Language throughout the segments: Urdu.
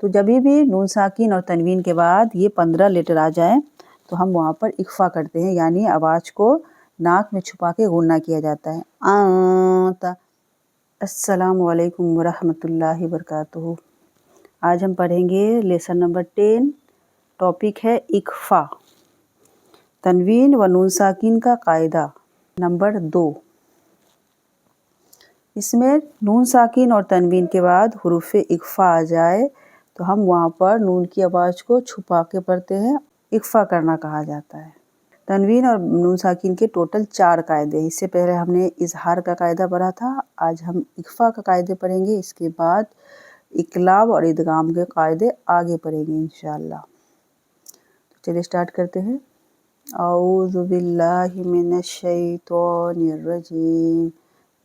تو جب بھی نون ساکین اور تنوین کے بعد یہ 15 لیٹر آ جائیں تو ہم وہاں پر اخفا کرتے ہیں، یعنی آواز کو ناک میں چھپا کے غنہ کیا جاتا ہے۔ السلام علیکم ورحمۃ اللہ وبرکاتہ۔ آج ہم پڑھیں گے لیسن نمبر 10، ٹاپک ہے اخفا، تنوین و نون ساکین کا قاعدہ نمبر 2۔ اس میں نون ساکین اور تنوین کے بعد حروف اخفا آ جائے تو ہم وہاں پر نون کی آواز کو چھپا کے پڑھتے ہیں، اخفا کرنا کہا جاتا ہے۔ تنوین اور نون ساکین کے ٹوٹل 4 قاعدے ہیں۔ اس سے پہلے ہم نے اظہار کا قاعدہ پڑھا تھا، آج ہم اخفا کا قاعدے پڑھیں گے، اس کے بعد اقلاب اور ادغام کے قاعدے آگے پڑھیں گے انشاءاللہ۔ تو چلیے سٹارٹ کرتے ہیں۔ اعوذ باللہ من الشیطان الرجیم،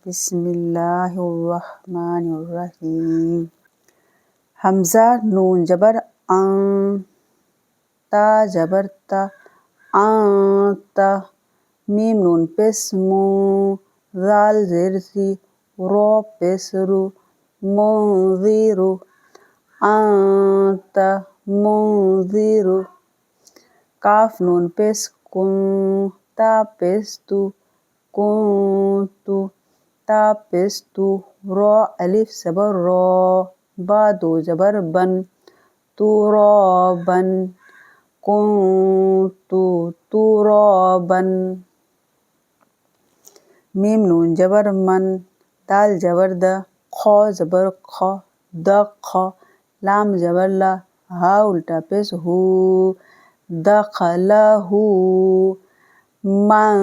بسم اللہ الرحمن الرحیم۔ حمزہ نون جبر ان، تا جبر تا، تا، میم نون پیش مو، ذال زیر سی، رو پیش رو، منذر، انت منذر۔ کاف نون پیش کن، تا پیش تو، کنت، تا پیش تو، رو الف زبر رو، با دو زبر بن، ترابن، کنت ترابا۔ میم نون جبر من، دال جبر دا، خو زبر خ، دخ، لام زبر لا، ہا الٹا پیش ہو، دخلہ، من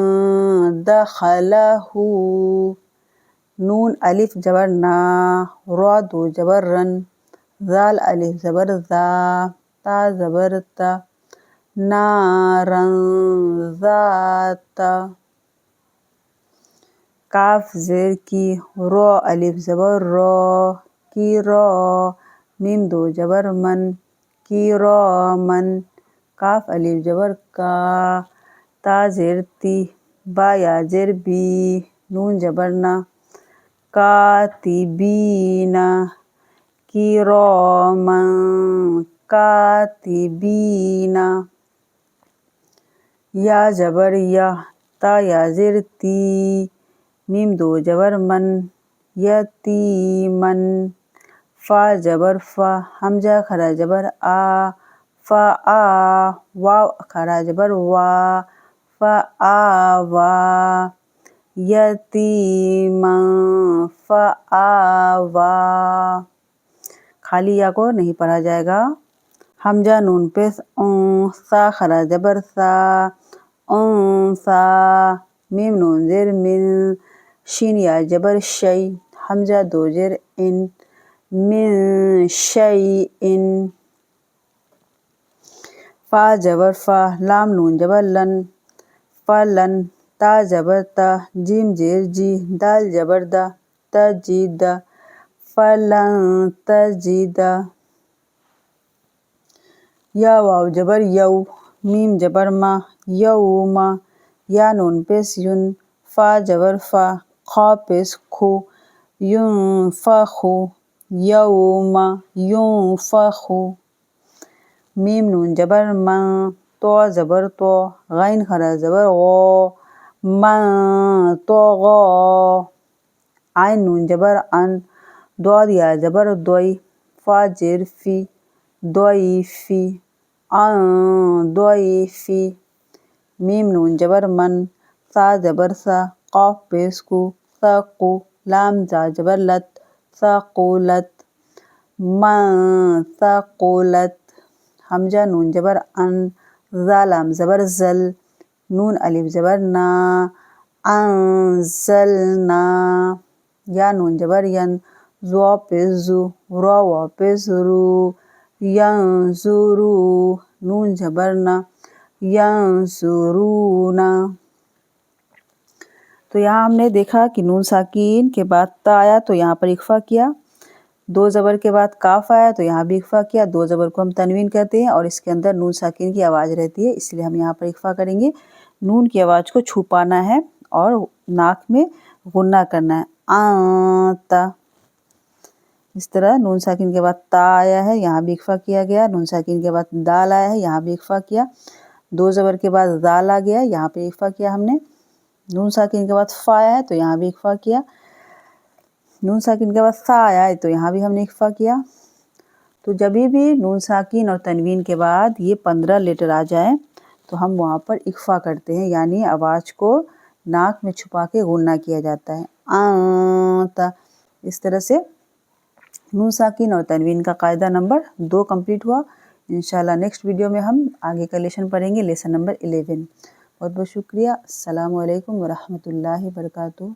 دخلہ۔ نون الف جبر نا، را دو زبر رن، ذال الف زبر ذا، تا زبر تا، نارن ذات۔ کاف زیر کی، رو الف زبر رو، کی رو، میم دو زبر من، کی رو من۔ کاف الف زبر کا، تا زیر تی، با یا زیر بی، نون جبر نا، کاتبین، کراما کاتبین۔ یا زبر یا، تا یا زیر تی، میم دو زبر من، یتیمن۔ فا زبر فا، حمزہ کھڑا زبر آ، فا آ، واو کھڑا زبر وا، فا آ وا، یتیما فا آ وا۔ خالی یا کو نہیں پڑھا جائے گا۔ حمزہ نون پیش اون، سا کھڑا زبر سا، انسا، میم نون زیر من، شین یا زبر شی، حمزہ دو زیر ان، من شیئن۔ فا زبر فا، لام نون زبر لن، فلن، تا زبر تا، جیم زیر جی، دال زبر دا، تجید، فلن تجید۔ یا واو زبر یو، میم زبر ما، یوم، یا نون پیش یون، فا زبر فا، خا پیش کھو، ینفخ، یوم ینفخ۔ میم نون جبر من، تو زبر تو، غین کھڑا زبر غو، من طغی۔ عین نون جبر ان، ضاد یا زبر دوئی، فا زیر فی، ضیفی، ان ضیفی۔ میم نون جبر من، سا زبر سا، قاف پیش کو، ثقو، لام زا زبر لت، ثقلت، من ثقلت۔ حمزہ نون جبر ان، ذا لام زبر زل، نون الف زبر نا، انزلنا۔ یا نون جبر ین، زوا پیش زو، را وا پیش رو، ینظرو، نون جبر نا، ینظرون۔ تو یہاں ہم نے دیکھا کہ نون ساکین کے بعد تا آیا تو یہاں پر اخفا کیا، 2 زبر کے بعد کاف آیا تو یہاں بھی اخفا کیا، 2 زبر کو ہم تنوین کہتے ہیں اور اس کے اندر نون ساکین کی آواز رہتی ہے، اس لیے ہم یہاں پر اخفا کریں گے۔ نون کی آواز کو چھپانا ہے اور ناک میں غنہ کرنا ہے، آنت۔ اس طرح نون ساکن کے بعد تا آیا ہے، یہاں بھی اخفا کیا گیا، نون ساکن کے بعد دال آیا ہے، یہاں بھی اخفا کیا، دو زبر کے بعد دال آ گیا، یہاں پہ اخفا کیا ہم نے، نون ساکن کے بعد فا آیا ہے تو یہاں بھی اخفا کیا، نون ساکن کے بعد سا آیا ہے تو یہاں بھی ہم نے اخفا کیا۔ تو جبھی بھی نون ساکن اور تنوین کے بعد یہ 15 لیٹر آ جائیں تو ہم وہاں پر اخفا کرتے ہیں، یعنی آواز کو ناک میں چھپا کے غنہ کیا جاتا ہے، آتا۔ اس طرح سے نون ساکن اور تنوین کا قاعدہ نمبر 2 کمپلیٹ ہوا۔ انشاءاللہ نیکسٹ ویڈیو میں ہم آگے کا لیسن پڑھیں گے، لیسن نمبر 11۔ بہت بہت شکریہ۔ السلام علیکم ورحمۃ اللہ وبرکاتہ۔